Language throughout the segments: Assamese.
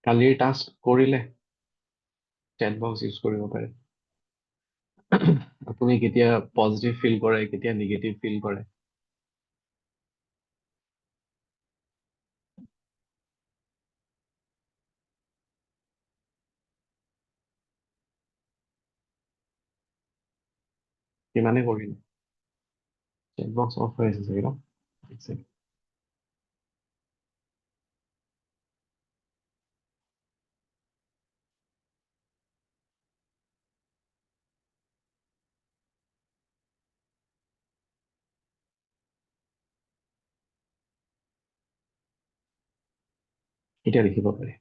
কালিৰ টাস্ক কৰিলে চেট বক্স ইউজ কৰিব পাৰে। আপুনি কেতিয়া পজিটিভ ফিল কৰে কেতিয়া নিগেটিভ ফিল কৰে। কিমানে কৰিলে চেট বক্স অফ হৈ আছে চাগে ন? এক ছেকেণ্ড। এতিয়া লিখিব পাৰে।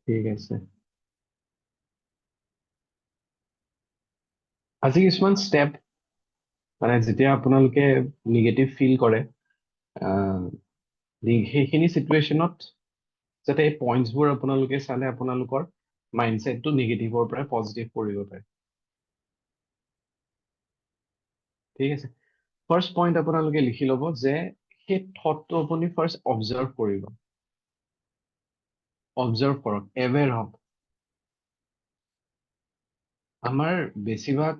ঠিক আছে। আজি কিছুমান ষ্টেপ মানে যেতিয়া আপোনালোকে নিগেটিভ ফিল কৰে আহ, সেইখিনি চিটুৱেশ্যনত যাতে এই পইণ্টছবোৰ আপোনালোকে চালে আপোনালোকৰ মাইণ্ডছেটটো নিগেটিভৰ পৰা পজিটিভ কৰিব পাৰে। ঠিক আছে। ফাৰ্ষ্ট পইণ্ট আপোনালোকে লিখি ল'ব যে সেই থটটো আপুনি ফাৰ্ষ্ট অবজাৰ্ভ কৰিব। অবজাৰ্ভ কৰক, এৱেৰ হওক। আমাৰ বেছিভাগ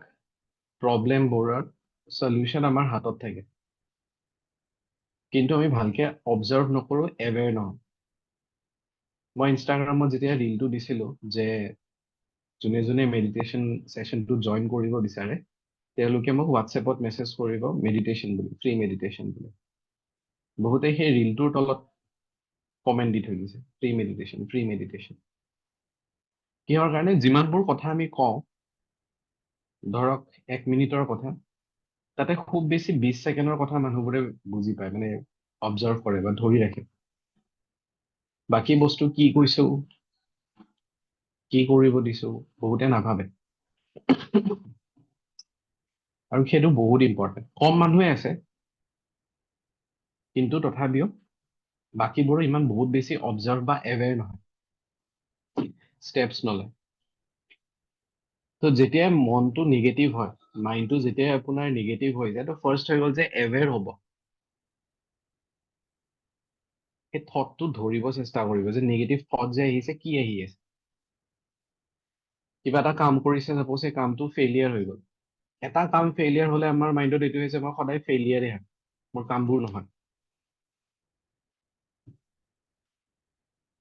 প্ৰব্লেমবোৰৰ সলিউশ্যন আমাৰ হাতত থাকে, কিন্তু আমি ভালকে অবজাৰ্ভ নকৰোঁ, এৱেৰ নহওঁ। মই ইনষ্টাগ্ৰামত যেতিয়া ৰিলটো দিছিলোঁ যে যোনে যোনে মেডিটেশ্যন ছেশ্যনটো জইন কৰিব বিচাৰে তেওঁলোকে মোক হোৱাটছএপত মেছেজ কৰিব মেডিটেশ্যন বুলি, ফ্ৰী মেডিটেশ্যন বুলি। বহুতে সেই ৰিলটোৰ তলত কমেণ্ট দি থৈ দিছে, ফ্ৰী মেডিটেশ্যন, ফ্ৰী মেডিটেশ্যন। কিহৰ কাৰণে? যিমানবোৰ কথা আমি কওঁ, ধৰক 1 মিনিটৰ কথা, তাতে খুব বেছি 20 ছেকেণ্ডৰ কথা মানুহবোৰে বুজি পায়, মানে অবজাৰ্ভ কৰে বা ধৰি ৰাখে। বাকী বস্তু কি কৈছো, কি কৰিব দিছো, বহুতে নাভাবে। আৰু সেইটো বহুত ইম্পৰ্টেণ্ট। কম মানুহে আছে, কিন্তু তথাপিও বাকীবোৰো ইমান বহুত বেছি অবজাৰ্ভ বা এৱেৰ নহয়, ষ্টেপছ নলয়। তো যেতিয়াই মনটো নিগেটিভ হয়, মাইণ্ডটো যেতিয়াই আপোনাৰ নিগেটিভ হৈ যায়, তো ফাৰ্ষ্ট হৈ গ'ল যে এৱেৰ হ'ব। সেই থটটো ধৰিব চেষ্টা কৰিব যে নিগেটিভ থট যে আহিছে, কি আহি আছে। কিবা এটা কাম কৰিছে, চাপ'জ সেই কামটো ফেইলিয়াৰ হৈ গ'ল। এটা কাম ফেইলিয়াৰ হ'লে আমাৰ মাইণ্ডত এইটো হৈছে মই সদায় ফেইলিয়াৰে হয়, মোৰ কামবোৰ নহয়।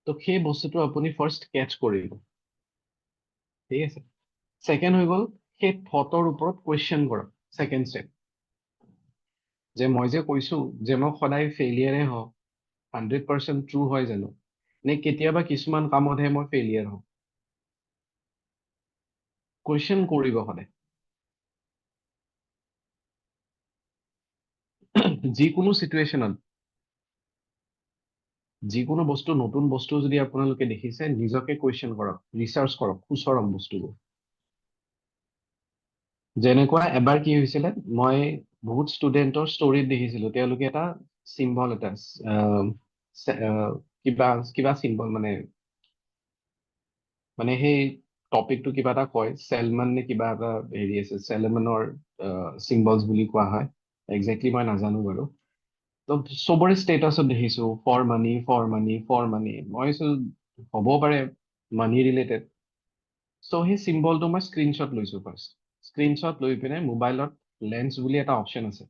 তো সেই বস্তুটো আপুনি ফাৰ্ষ্ট কেটচ কৰিব। ঠিক আছে। ছেকেণ্ড হৈ গ'ল সেই থটৰ ওপৰত কুৱেশ্যন কৰক। ছেকেণ্ড ষ্টেপ, যে মই যে কৈছো যে মই সদায় ফেইলিয়াৰে হওঁ, 100% ট্ৰু হয় জানো, নে কেতিয়াবা কিছুমান কামতহে মই ফেইলিয়াৰ হওঁ? কুৱেশ্যন কৰিব সদায়। যিকোনো চিটুৱেশ্যনত, যিকোনো বস্তু, নতুন বস্তু যদি আপোনালোকে দেখিছে, নিজকে কুৱেশ্যন কৰক, ৰিচাৰ্চ কৰক, খুচৰক বস্তুবোৰ। যেনেকুৱা এবাৰ কি হৈছিলে, মই বহুত ষ্টুডেণ্টৰ ষ্টৰীত দেখিছিলো, তেওঁলোকে এটা চিম্বল, এটা কিবা কিবা চিম্বল, মানে মানে সেই টপিকটো কিবা এটা কয়, চেলমান নে কিবা এটা হেৰি আছে, চেলমানৰ চিম্বলছ বুলি কোৱা হয়, একজেক্টলি মই নাজানো বাৰু। তো চবৰে ষ্টেটাছত দেখিছো for money, for money, for money. মই ভাবিছো হ'ব পাৰে মানি ৰিলেটেড। চ' সেই চিম্বলটো মই স্ক্ৰীনশ্বট লৈছো ফাৰ্ষ্ট। স্ক্ৰীনশ্বট লৈ পিনে মোবাইলত লেন্স বুলি এটা অপশ্যন আছে,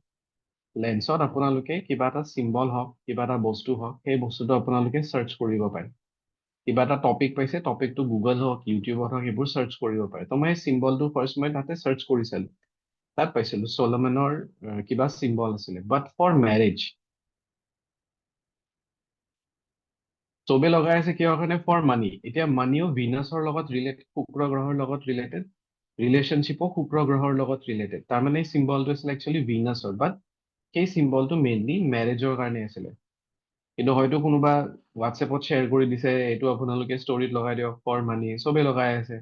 লেন্সত আপোনালোকে কিবা এটা চিম্বল হওক, কিবা এটা বস্তু হওক, সেই বস্তুটো আপোনালোকে চাৰ্চ কৰিব পাৰে। কিবা এটা টপিক পাইছে, টপিকটো গুগল হওক, ইউটিউবত হওক, সেইবোৰ চাৰ্চ কৰিব পাৰে। তো মই চিম্বলটো ফাৰ্ষ্ট মই তাতে চাৰ্চ কৰি চালো, তাত পাইছিলো চলমানৰ কিবা চিম্বল আছিলে, বাট ফৰ মেৰেজ। চবে লগাই আছে কিহৰ কাৰণে? For money. এতিয়া মানিও ভিনাছৰ লগত ৰিলেটেড, শুক্ৰ গ্ৰহৰ লগত ৰিলেটেড, ৰিলেশ্যনশ্বিপো শুক্ৰ গ্ৰহৰ লগত ৰিলেটেড। তাৰমানে চিম্বলটো আছিলে একচুৱেলি ভিনাছৰ, বাট সেই চিম্বলটো মেইনলি মেৰেজৰ কাৰণে আছিলে। কিন্তু হয়তো কোনোবা হোৱাটছএপত শ্বেয়াৰ কৰি দিছে, এইটো আপোনালোকে ষ্টৰিত লগাই দিয়ক, ফৰ মানি, চবে লগাই আছে।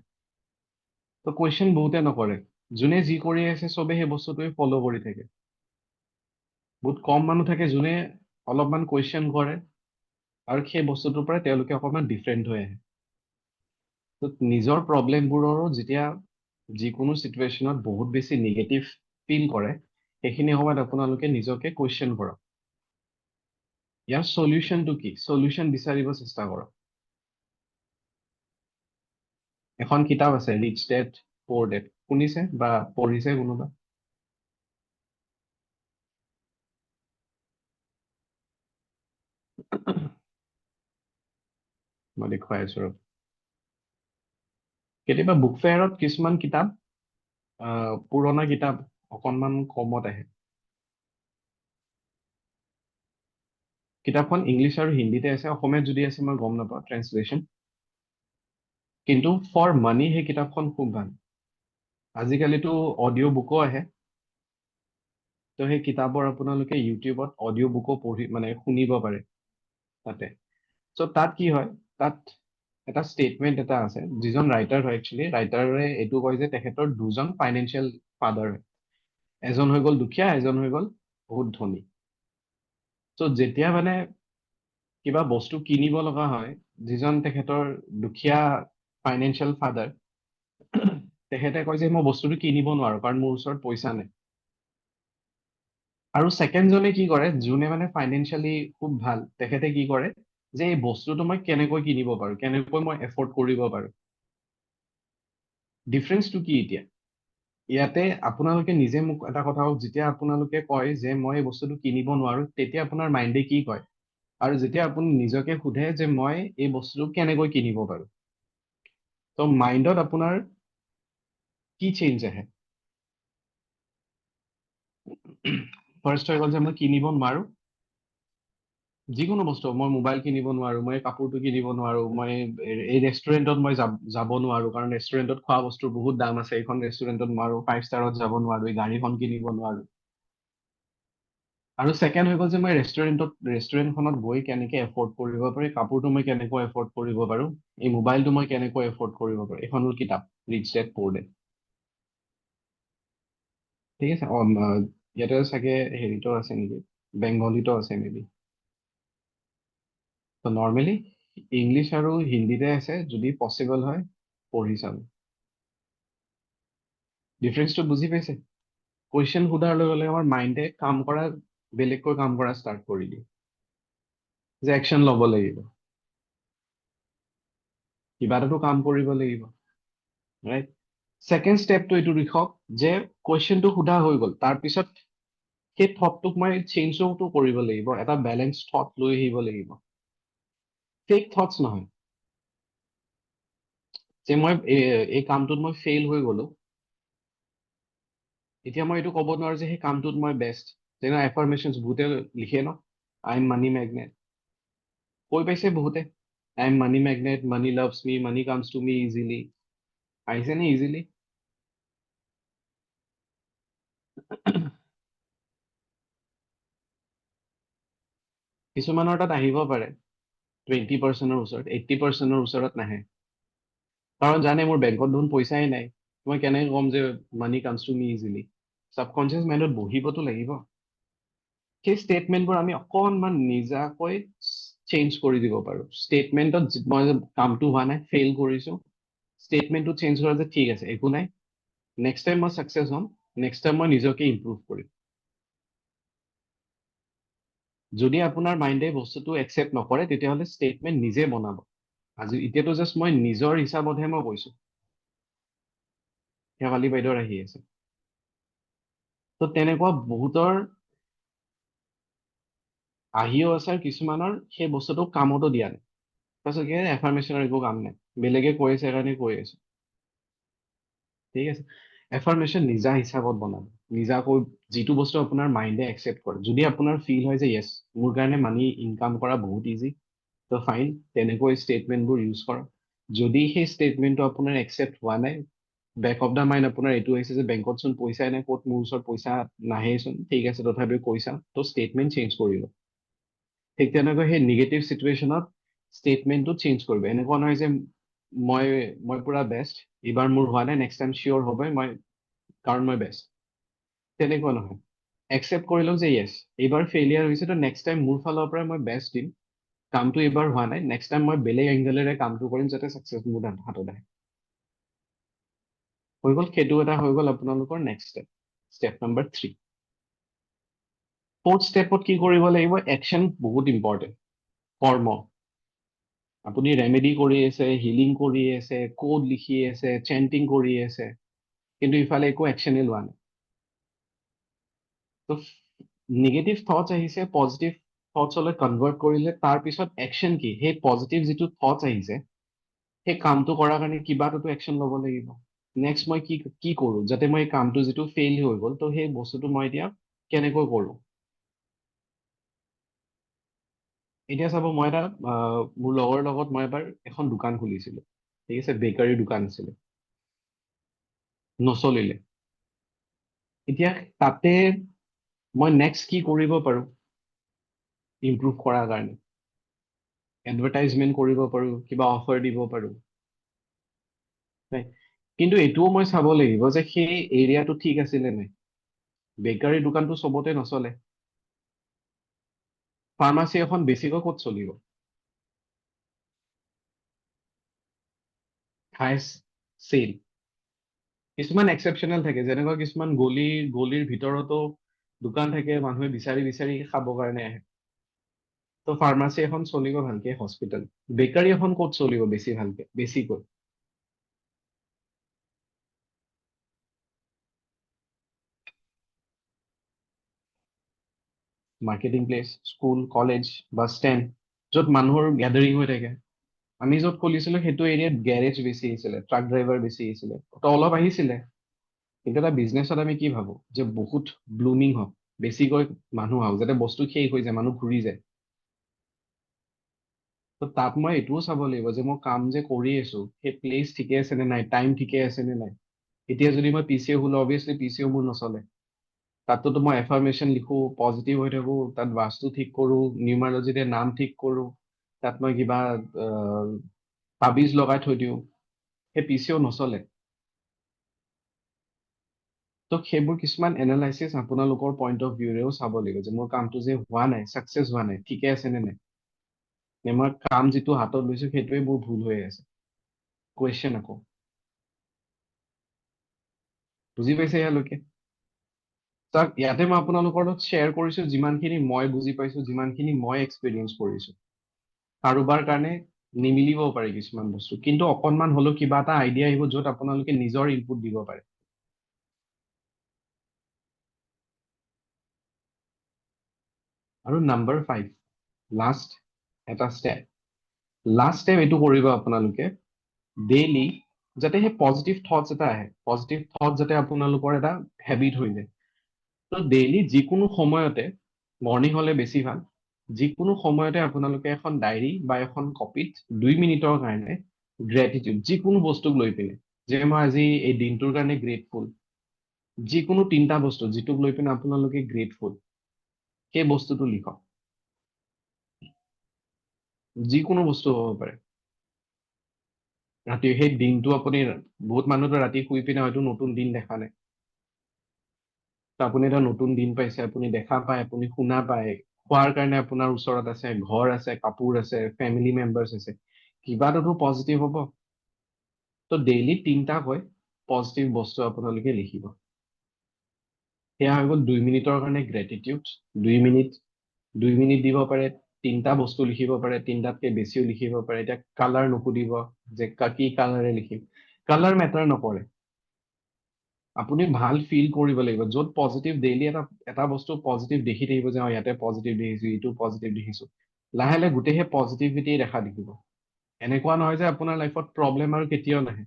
তো কুৱেশ্যন বহুতে নকৰে, যোনে যি কৰি আছে চবে সেই বস্তুটোৱে ফ'ল' কৰি থাকে। বহুত কম মানুহ থাকে যোনে অলপমান কুৱেশ্যন কৰে, আৰু সেই বস্তুটোৰ পৰা তেওঁলোকে অকণমান ডিফাৰেণ্ট হৈ আহে। তো নিজৰ প্ৰব্লেমবোৰৰো যেতিয়া যিকোনো চিটুৱেশ্যনত বহুত বেছি নিগেটিভ ফিল কৰে, সেইখিনি সময়ত আপোনালোকে নিজকে কুৱেশ্যন কৰক, ইয়াৰ চলিউশ্যনটো কি, চলিউশ্যন বিচাৰিব চেষ্টা কৰক। এখন কিতাপ আছে ৰিচ ডেড পুৰ ডেড, শুনিছে বা পঢ়িছে কোনোবা? মই দেখুৱাই আছো ৰব। কেতিয়াবা বুক ফেয়াৰত কিছুমান কিতাপ, পুৰণা কিতাপ অকণমান কমত আহে। কিতাপখন ইংলিছ আৰু হিন্দীতে আছে, অসমীয়াত যদি আছে মই গম নাপাওঁ ট্ৰেন্সলেশ্যন, কিন্তু ফৰ মানি সেই কিতাপখন খুব ভাল। আজিকালিতো অডিঅ' বুকো আহে, তো সেই কিতাপৰ আপোনালোকে ইউটিউবত অডিঅ' বুকো পঢ়ি মানে শুনিব পাৰে তাতে। চ' তাত কি হয়, তাত এটা ষ্টেটমেণ্ট এটা আছে, যিজন ৰাইটাৰ হয় একচুৱেলি, ৰাইটাৰে এইটো কয় যে তেখেতৰ দুজন ফাইনেন্সিয়েল ফাদাৰ হয়, এজন হৈ গ'ল দুখীয়া, এজন হৈ গ'ল বহুত ধনী। চ' যেতিয়া মানে কিবা বস্তু কিনিব লগা হয়, যিজন তেখেতৰ দুখীয়া ফাইনেন্সিয়েল ফাদাৰ, তেখেতে কয় যে মই বস্তুটো কিনিব নোৱাৰো কাৰণ মোৰ ওচৰত পইচা নাই। আৰু ছেকেণ্ডজনে কি কৰে, যোনে মানে ফাইনেন্সিয়েলি খুব ভাল, তেখেতে কি কৰে যে এই বস্তুটো মই কেনেকৈ কিনিব পাৰো, কেনেকৈ মই এফৰ্ড কৰিব পাৰো। ডিফাৰেন্সটো কি এতিয়া? ইয়াতে আপোনালোকে নিজে মোক এটা কথা কওক, যেতিয়া আপোনালোকে কয় যে মই এই বস্তুটো কিনিব নোৱাৰো, তেতিয়া আপোনাৰ মাইণ্ডে কি কয়? আৰু যেতিয়া আপুনি নিজকে সোধে যে মই এই বস্তুটো কেনেকৈ কিনিব পাৰো, তো মাইণ্ডত আপোনাৰ কি চেঞ্জ আহে? ফাৰ্ষ্ট হৈ গ'ল যে মই কিনিব নোৱাৰো, যিকোনো বস্তু, মই মোবাইল কিনিব নোৱাৰো, মই কাপোৰটো কিনিব নোৱাৰো, মই এই ৰেষ্টুৰেণ্টত মই যাব নোৱাৰো কাৰণ ৰেষ্টুৰেণ্টত খোৱা বস্তুৰ বহুত দাম আছে, এইখন ৰেষ্টুৰেণ্টত নোৱাৰো, 5 ষ্টাৰত যাব নোৱাৰো, এই গাড়ীখন কিনিব নোৱাৰো। আৰু ছেকেণ্ড হৈ গ'ল যে মই ৰেষ্টুৰেণ্টখনত গৈ কেনেকে এফৰ্ড কৰিব পাৰি, কাপোৰটো মই কেনেকৈ এফৰ্ড কৰিব পাৰো, এই মোবাইলটো মই কেনেকৈ এফৰ্ড কৰিব পাৰো। এইখন হ'ল কিতাপ ৰিচ ডেড পুৰ ডেড। ঠিক আছে, ইয়াতে চাগে হেৰিতো আছে নেকি, বেংগলীতো আছে মেবি। তো নৰ্মেলি ইংলিছ আৰু হিন্দীতে আছে, যদি পচিবল হয় পঢ়ি চাব। ডিফাৰেন্সটো বুজি পাইছে? কুৱেশ্যন সোধাৰ লগে লগে আমাৰ মাইণ্ডে কাম কৰা, বেলেগকৈ কাম কৰা ষ্টাৰ্ট কৰি দিয়ে, যে একশ্যন ল'ব লাগিব, কিবা এটাতো কাম কৰিব লাগিব, ৰাইট? ছেকেণ্ড ষ্টেপটো এইটো লিখক যে কুৱেশ্যনটো সোধা হৈ গ'ল, তাৰপিছত সেই থটটোক মই চেঞ্জটো কৰিব লাগিব, এটা বেলেঞ্চ থট লৈ আহিব লাগিব, ফেক থটছ নহয়। যে মই এই কামটোত মই ফেইল হৈ গ'লো, এতিয়া মই এইটো ক'ব নোৱাৰো যে সেই কামটোত মই বেষ্ট। যেনে এফাৰ্মেশ্যনছ বহুতে লিখে ন, আই এম মানি মেগনেট, কৈ পাইছে বহুতে, I am money magnet, money loves me, money comes to me easily, আহিছে নে ইজিলি? কিছুমানৰ তাত আহিব পাৰে 20%-ৰ ওচৰত, 80%-ৰ ওচৰত নাহে, কাৰণ জানে মোৰ বেংকত দেখোন পইচাই নাই, মই কেনেকৈ ক'ম যে মানি কামছ টু মি ইজিলি? ছাবকনচিয়াছ মাইণ্ডত বহিবতো লাগিব। সেই ষ্টেটমেণ্টবোৰ আমি অকণমান নিজাকৈ চেঞ্জ কৰি দিব পাৰো। ষ্টেটমেণ্টত মই যে কামটো হোৱা নাই, ফেইল কৰিছো, ষ্টেটমেণ্টটো চেঞ্জ কৰা যে ঠিক আছে একো নাই, নেক্সট টাইম মই ছাকচেছ হ'ম, নেক্সট টাইম মই নিজকে ইম্প্ৰুভ কৰিম। যদি আপোনাৰ মাইণ্ডে বস্তুটো একচেপ্ট নকৰে, তেতিয়াহ'লে ষ্টেটমেণ্ট নিজে বনাব। আজি এতিয়াতো জাষ্ট মই নিজৰ হিচাপতহে মই কৈছো, শেৱালি বাইদেউৰ আহি আছে। তো তেনেকুৱা বহুতৰ আহিও আছে, আৰু কিছুমানৰ সেই বস্তুটো কামতো দিয়া নাই, তাৰপিছত কি এফাৰ্মেশ্যনৰ একো কাম নাই, বেলেগে কৈ আছে কাৰণে কৈ আছো। ঠিক আছে, এফাৰ্মেশ্যন নিজা হিচাপত বনাব, নিজাকৈ যিটো বস্তু আপোনাৰ মাইণ্ডে একচেপ্ট কৰে। যদি আপোনাৰ ফিল হয় যে য়েছ, মোৰ কাৰণে মানি ইনকাম কৰা বহুত ইজি, তো ফাইন, তেনেকৈ ষ্টেটমেণ্টবোৰ ইউজ কৰক। যদি সেই ষ্টেটমেণ্টটো আপোনাৰ একচেপ্ট হোৱা নাই, বেক অফ দ্য মাইণ্ড আপোনাৰ এইটো আহিছে যে বেংকত চোন পইচাই নাই, ক'ত মোৰ ওচৰত পইচা নাহেচোন, ঠিক আছে তথাপিও কৈছা, তো ষ্টেটমেণ্ট চেঞ্জ কৰিব। ঠিক তেনেকৈ সেই নিগেটিভ চিটুৱেশ্যনত ষ্টেটমেণ্টটো চেঞ্জ কৰিব। এনেকুৱা নহয় যে মই মই পুৰা বেষ্ট, এইবাৰ মোৰ হোৱা নাই, নেক্সট টাইম চিয়'ৰ হ'বই মই, কাৰণ মই বেষ্ট, তেনেকুৱা নহয়। একচেপ্ট কৰি লওক যে য়েছ, এইবাৰ ফেইলিয়াৰ হৈছে, তো নেক্সট টাইম মোৰ ফালৰ পৰা মই বেষ্ট দিম, কামটো এইবাৰ হোৱা নাই, নেক্সট টাইম মই বেলেগ এংগলেৰে কামটো কৰিম যাতে ছাকচেছ মোৰ হাতত আহে। হৈ গ'ল, সেইটো এটা হৈ গ'ল আপোনালোকৰ next step, step number 3। Fourth ষ্টেপত কি কৰিব লাগিব? একশ্যন বহুত ইম্পৰ্টেণ্ট। কৰ্ম। আপুনি ৰেমেডি কৰি আছে, হিলিং কৰি আছে, কোড লিখি আছে, চেণ্টিং কৰি আছে, কিন্তু ইফালে একো একশ্যনেই লোৱা নাই। তো নিগেটিভ থটছ আহিছে, পজিটিভ থটছলৈ কনভাৰ্ট কৰিলে তাৰপিছত একশ্যন কি? সেই পজিটিভ যিটো থটছ আহিছে, সেই কামটো কৰাৰ কাৰণে কিবা এটাতো একশ্যন ল'ব লাগিব। নেক্সট মই কি কি কৰোঁ যাতে মই কামটো যিটো ফেইল হৈ গ'ল, তো সেই বস্তুটো মই এতিয়া কেনেকৈ কৰোঁ? এতিয়া চাব, মই এটা মোৰ লগৰ লগত মই এবাৰ এখন দোকান খুলিছিলোঁ, ঠিক আছে, বেকাৰীৰ দোকান আছিলে, নচলিলে। এতিয়া তাতে মই নেক্সট কি কৰিব পাৰোঁ ইমপ্ৰুভ কৰাৰ কাৰণে? এডভাৰটাইজমেণ্ট কৰিব পাৰোঁ, কিবা অফাৰ দিব পাৰোঁ, কিন্তু এইটোও মই চাব লাগিব যে সেই এৰিয়াটো ঠিক আছিলে নাই। বেকাৰী দোকানটো চবতে নচলে। ফাৰ্মাচী এখন বেছিকৈ ক'ত চলিব? Highest cell. কিছুমান এক্সেপশ্যনেল থাকে, যেনেকুৱা কিছুমান গলিৰ ভিতৰতো দোকান থাকে, মানুহে বিচাৰি বিচাৰি খাবৰ কাৰণে আহে। তো ফাৰ্মাচী এখন চলিব ভালকে, হস্পিটেল। বেকাৰী এখন ক'ত চলিব বেছি ভালকে, বেছিকৈ? Marketing place, school, college, bus stand, য'ত মানুহৰ গেডাৰিং হৈ থাকে। আমি য'ত খুলিছিলোঁ সেইটো এৰিয়াত গেৰেজ বেছি আহিছিলে, ট্ৰাক ড্ৰাইভাৰ বেছি আহিছিলে, তো অলপ আহিছিলে, কিন্তু এটা বিজনেছত আমি কি ভাবো যে বহুত ব্লুমিং হওক, বেছিকৈ মানুহ আহক, যাতে বস্তু শেষ হৈ যায়, মানুহ ঘূৰি যায়। তো তাত মই এইটোও চাব লাগিব যে মই কাম যে কৰি আছো সেই প্লেচ ঠিকে আছে নে নাই, টাইম ঠিকে আছে নে নাই। এতিয়া যদি মই পিচিঅ খোলো, অভিয়াছলি পিচিঅ মোৰ নচলে। তাততো মই এফাৰ্মেশ্যন লিখো, পজিটিভ হৈ থাকো, তাত বাস্তু ঠিক কৰো, নিউমাৰলজিতে নাম ঠিক কৰো, তাত মই কিবা তাবিজ লগাই থৈ দিওঁ, সেই পিচিঅ নচলে। তো সেইবোৰ কিছুমান এনালাইচিছ আপোনালোকৰ পইণ্ট অফ ভিউৰেও চাব লাগিব যে মোৰ কামটো যে হোৱা নাই, ছাকচেছ হোৱা নাই, ঠিকে আছে নে নাই, নে মই কাম যিটো হাতত লৈছো সেইটোৱে মোৰ ভুল হৈ আছে। কুৱেশ্যন আকৌ। বুজি পাইছে ইয়ালৈকে? তাক ইয়াতে মই আপোনালোকৰ লগত শ্বেয়াৰ কৰিছো যিমানখিনি মই বুজি পাইছো, যিমানখিনি মই এক্সপিৰিয়েঞ্চ কৰিছো। কাৰোবাৰ কাৰণে নিমিলিবও পাৰে কিছুমান বস্তু, কিন্তু অকণমান হ'লেও কিবা এটা আইডিয়া আহিব য'ত আপোনালোকে নিজৰ ইনপুট দিব পাৰে। আৰু নম্বৰ 5, লাষ্ট এটা ষ্টেপ। লাষ্ট ষ্টেপ এইটো কৰিব আপোনালোকে, ডেইলি যাতে সেই পজিটিভ থটছ এটা আহে, পজিটিভ থটছ যাতে আপোনালোকৰ এটা হেবিট হৈ যায়। তো ডেইলি যিকোনো সময়তে, মৰ্ণিং হ'লে বেছি ভাল, যিকোনো সময়তে আপোনালোকে এখন ডায়েৰী বা এখন কপিত 2 মিনিটৰ কাৰণে গ্ৰেটিটিউড, যিকোনো বস্তুক লৈ পিনে, যে মই আজি এই দিনটোৰ কাৰণে গ্ৰেটফুল, যিকোনো 3টা বস্তু যিটোক লৈ পিনে আপোনালোকে গ্ৰেটফুল, সেই বস্তুটো লিখক। যিকোনো বস্তু হ'ব পাৰে। ৰাতি সেই দিনটো আপুনি, বহুত মানুহতো ৰাতি শুই পিনে হয়তো নতুন দিন দেখা নাই, তো আপুনি এটা নতুন দিন পাইছে, আপুনি দেখা পায়, আপুনি শুনা পায়, খোৱাৰ কাৰণে আপোনাৰ ওচৰত আছে, ঘৰ আছে, কাপোৰ আছে, ফেমিলি মেম্বাৰ্ছ আছে, কিবা এটাতো পজিটিভ হ'ব। তো ডেইলি 3টাকৈ পজিটিভ বস্তু আপোনালোকে লিখিব। সেয়া হৈ গ'ল 2 মিনিটৰ কাৰণে গ্ৰেটিটিউড। 2 মিনিট, 2 মিনিট দিব পাৰে, 3টা বস্তু লিখিব পাৰে, 3টাতকে বেছিও লিখিব পাৰে। এতিয়া কালাৰ নুসুধিব যে কি কালাৰে লিখিম, কালাৰ মেটাৰ নকৰে। আপুনি ভাল ফিল কৰিব লাগিব, য'ত পজিটিভ, ডেইলি এটা বস্তু পজিটিভ দেখি থাকিব যে ইয়াতে পজিটিভ দেখিছো, ইটো পজিটিভ দেখিছো, লাহে লাহে গোটেই সেই পজিটিভিটি দেখা দিব। এনেকুৱা নহয় যে আপোনাৰ লাইফত প্ৰব্লেম আৰু কেতিয়াও নাহে,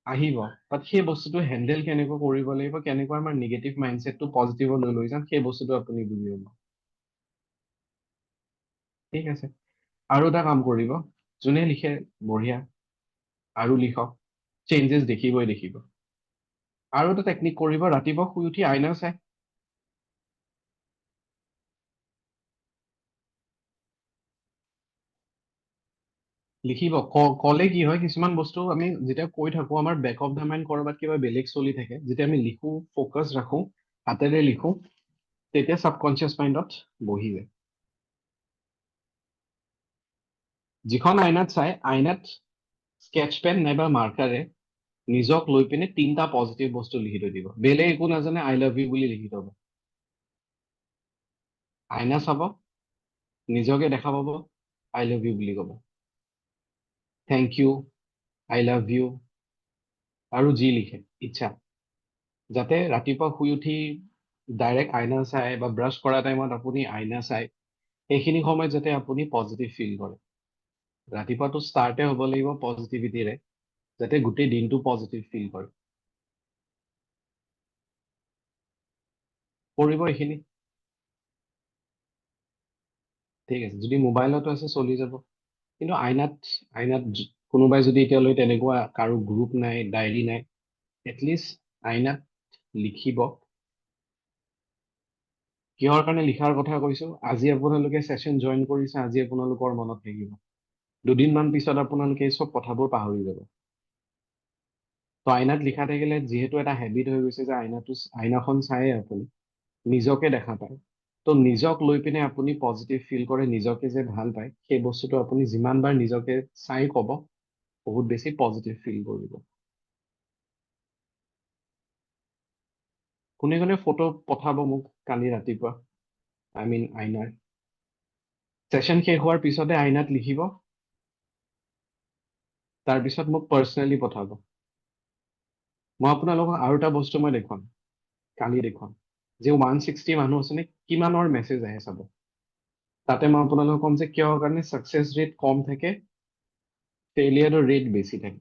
আহিব, বাট সেই বস্তুটো হেণ্ডেল কেনেকৈ কৰিব লাগিব, কেনেকৈ আমাৰ নিগেটিভ মাইণ্ডছেটটো পজিটিভলৈ লৈ যাম, সেই বস্তুটো আপুনি বুজি পাব। ঠিক আছে, আৰু এটা কাম কৰিব, যোনে লিখে বঢ়িয়া, আৰু লিখক, চেঞ্জেছ দেখিবই দেখিব। আৰু এটা টেকনিক কৰিব, ৰাতিপুৱা শুই উঠি আইনা চাই লিখিব। কলে কি হয়, কিছুমান বস্তু আমি যেতিয়া কৈ থাকো আমাৰ বেক অফ দ্য মাইণ্ড কৰবাত কিবা বেলেগ চলি থাকে, যেতিয়া আমি লিখো, ফ'কাছ ৰাখো, হাতেৰে লিখো, তেতিয়া ছাবকনচিয়াছ মাইণ্ডত বহি যায়। যিখন আইনাত চাই আইনাত স্কেচ পেন নাইবা মাৰ্কাৰে নিজক লৈ পিনে 3টা পজিটিভ বস্তু লিখি থৈ দিব, বেলেগ একো নাজানে, আই লাভ ইউ বুলি লিখি থব। আইনা চাব, নিজকে দেখা পাব, আই লাভ ইউ বুলি কব, thank you, I love you, আৰু যি লিখে ইচ্ছা, যাতে ৰাতিপুৱা শুই উঠি ডাইৰেক্ট আইনা চাই বা ব্ৰাছ কৰা টাইমত আপুনি আইনা চাই সেইখিনি সময়ত যাতে আপুনি পজিটিভ ফিল কৰে। ৰাতিপুৱাটো ষ্টাৰ্টে হ'ব লাগিব পজিটিভিটিৰে, যাতে গোটেই দিনটো পজিটিভ ফিল কৰে। কৰিব এইখিনি। ঠিক আছে, যদি মোবাইলতো আছে চলি যাব, কিন্তু আইনাত আইনাত কোনোবাই যদি এতিয়ালৈ তেনেকুৱা কাৰো গ্ৰুপ নাই, ডায়েৰী নাই, এটলিষ্ট আইনাত লিখিব। কিহৰ কাৰণে লিখাৰ কথা কৈছো, আজি আপোনালোকে ছেশ্যন জইন কৰিছে, আজি আপোনালোকৰ মনত থাকিব, দুদিনমান পিছত আপোনালোকে এই চব কথাবোৰ পাহৰি যাব। তো আইনাত লিখা থাকিলে যিহেতু এটা হেবিট হৈ গৈছে যে আইনাখন চায়ে আপুনি নিজকে দেখা পায়, তো নিজক লৈ পিনে আপুনি পজিটিভ ফিল কৰে, নিজকে যে ভাল পায়, সেই বস্তুটো আপুনি যিমানবাৰ নিজকে চাই ক'ব, বহুত বেছি পজিটিভ ফিল কৰিব। কোনে কোনে ফটো পঠাব মোক কালি ৰাতিপুৱা, আইনাৰ ছেশ্যন শেষ হোৱাৰ পিছতে আইনাত লিখিব, তাৰপিছত মোক পাৰ্চনেলি পঠাব। মই আপোনালোকক আৰু এটা বস্তু মই দেখুৱাম, কালি দেখুৱাম, যে 160 মানুহ আছেনে, কিমানৰ মেছেজ আহে চাব। তাতে মই আপোনালোকক ক'ম যে কিয় কাৰণে ছাকচেছ ৰেট কম থাকে, ফেইলিয়াৰৰ ৰেট বেছি থাকে।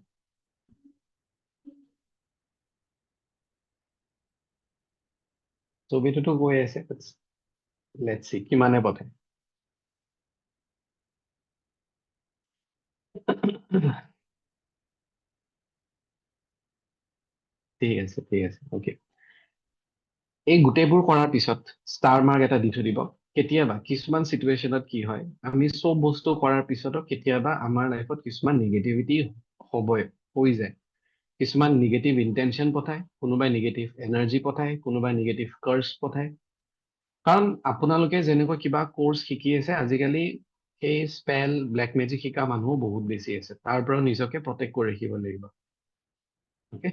ছবিটোতো গৈ আছে, লেটছ সি কিমানে পঠায়। ঠিক আছে, ঠিক আছে, অ'কে। এই গোটেইবোৰ কৰাৰ পিছত ষ্টাৰ মাৰ্ক এটা দি থৈ দিব। কেতিয়াবা কিছুমান চিটুৱেশ্যনত কি হয়, আমি চব বস্তু কৰাৰ পিছতো কেতিয়াবা আমাৰ লাইফত কিছুমান নিগেটিভিটি হ'বই, হৈ যায়। কিছুমান নিগেটিভ ইণ্টেনশ্যন পঠায়, কোনোবাই নিগেটিভ এনাৰ্জি পঠায়, কোনোবাই নিগেটিভ কাৰ্ছ পঠায়। কাৰণ আপোনালোকে যেনেকুৱা কিবা কৰ্চ শিকি আছে, আজিকালি সেই স্পেল ব্লেক মেজিক শিকা মানুহো বহুত বেছি আছে, তাৰ পৰা নিজকে প্ৰটেক্ট কৰি ৰাখিব লাগিব। অ'কে,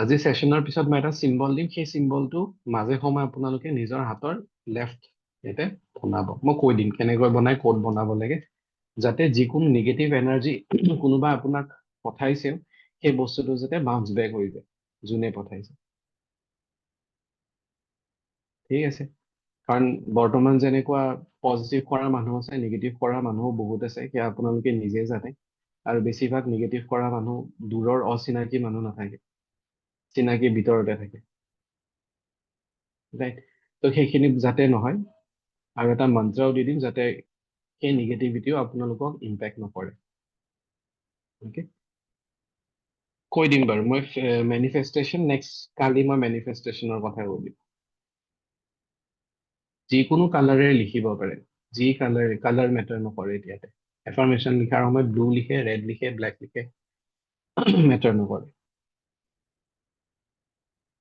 আজি ছেশ্যনৰ পিছত মই এটা চিম্বল দিম, সেই চিম্বলটো মাজে সময়ে আপোনালোকে নিজৰ হাতৰ লেফ্ট ইয়াতে বনাব, মই কৈ দিম কেনেকৈ বনাই, ক'ত বনাব লাগে, যাতে যিকোনো নিগেটিভ এনাৰ্জি কোনোবা আপোনাক পঠাইছে, সেই বস্তুটো যাতে বাউন্স বেক হৈ যায়, যোনে পঠাইছে। ঠিক আছে, কাৰণ বৰ্তমান যেনেকুৱা পজিটিভ কৰা মানুহ আছে, নিগেটিভ কৰা মানুহো বহুত আছে, সেয়া আপোনালোকে নিজে জানে। আৰু বেছিভাগ নিগেটিভ কৰা মানুহ দূৰৰ অচিনাকি মানুহ নাথাকে, চিনাকি ভিতৰতে থাকে, ৰাইট? তো সেইখিনি যাতে নহয়, আৰু এটা মন্ত্ৰও দি দিম যাতে সেই নিগেটিভিটিও আপোনালোকক ইম্পেক্ট নকৰে। অ'কে, কৈ দিম বাৰু, মই মেনিফেষ্টেশ্যন কালি মই মেনিফেষ্টেশ্যনৰ কথা কৈ দিম। যিকোনো কালাৰে লিখিব পাৰে, যি কালাৰ মেটাৰ নকৰে এতিয়াতে। এফাৰ্মেশ্যন লিখাৰ সময়ত ব্লু লিখে, ৰেড লিখে, ব্লেক লিখে, মেটাৰ নকৰে।